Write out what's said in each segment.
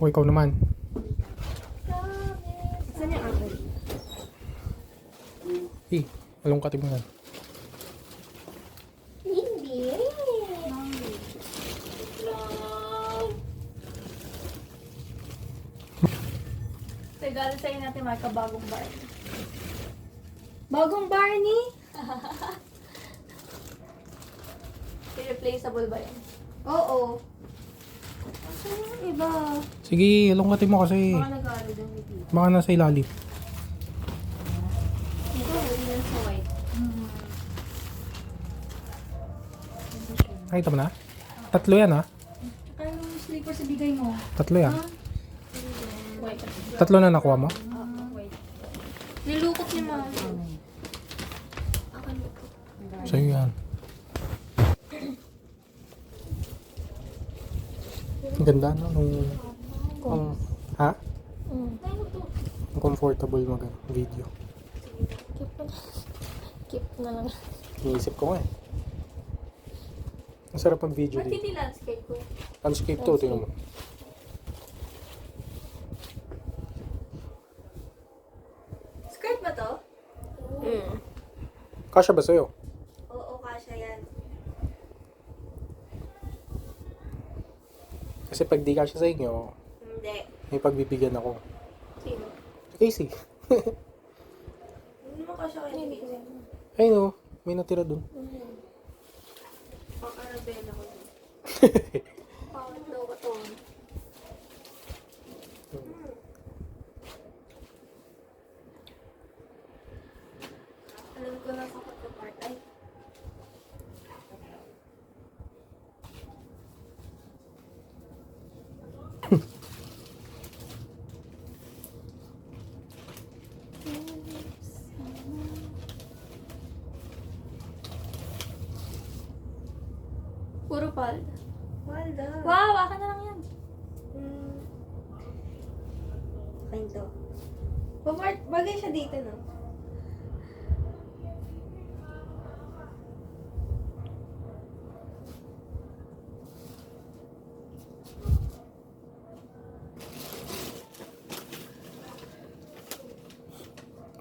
O ikaw naman. Saan yung apple? Along katig mo yan. Hindi. Regalo sa'yo natin, Marka, bagong Barney. Bagong Barney? Replaceable ba yan? Oo. Saan yung iba? Sige, along katig mo kasi. Baka nag-aaral doon ni Tito. Baka nasa ilalim. Ito, hindi na sa white. Nakita mo na? Tatlo yan ha? Tsaka yung sleeper sa bigay mo. Tatlo yan. White. Tatlo na nakuha mo? White. Nilukot ni Mama. Sa'yo yan. Ang ganda no? Ha? Ang comfortable mag-video. Keep na lang. Iniisip ko nga eh. Ang sarap ang video Ba't dito. hindi landscape ko? Landscape to, tingnan mo. Skirt ba to? Kasya ba sa'yo? Oo, kasha yan. Kasi pag di kasya sa inyo, Hindi. may pagbibigyan ako. Sino? Si Casey. Hindi naman kasha kayo ni Casey. Ayun o, may natira dun. Pakarabela ko dun. Pangit daw ka to. Alam ko na sa part ay. Puro palda. Palda. Wow, akin na lang yan. Akin to. Bagay siya dito, no?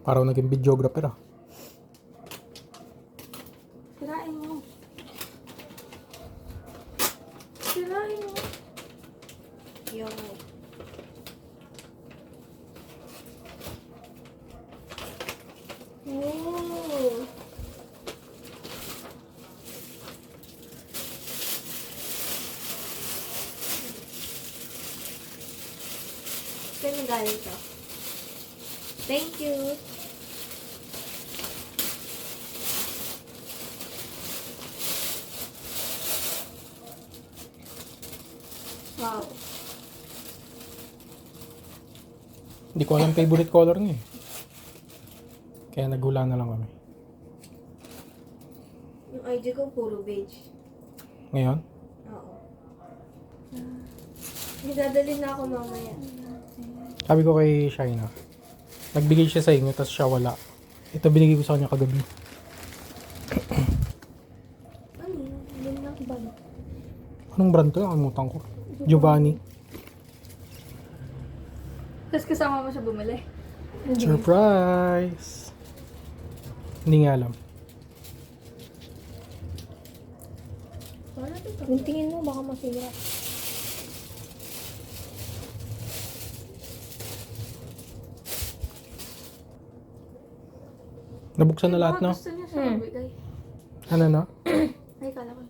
Parang naging videographer ah. Sirain mo. Sirain mo. Yung... Oh. Saan yung galing to? Thank you. Wow. Hindi ko alam favorite color niya eh. Kaya naghula na lang kami. Yung IG ko puro beige. Ngayon, Oo. May dadalhin na ako mamaya. sabi ko kay Shaina, nagbigay siya sa inyo, tapos siya wala. Ito binigay ko sa kanya kagabi. Ano yun? Yun lang bag. Anong brand to? Nakalimutan ko. Giovanni. Tapos kasama mo siya bumili. Surprise! Hindi nga alam. Yung tingin mo, baka masira. Nabuksan na lahat, no? Gusto niya siya magbigay. Ano, no? Ay, kala ko.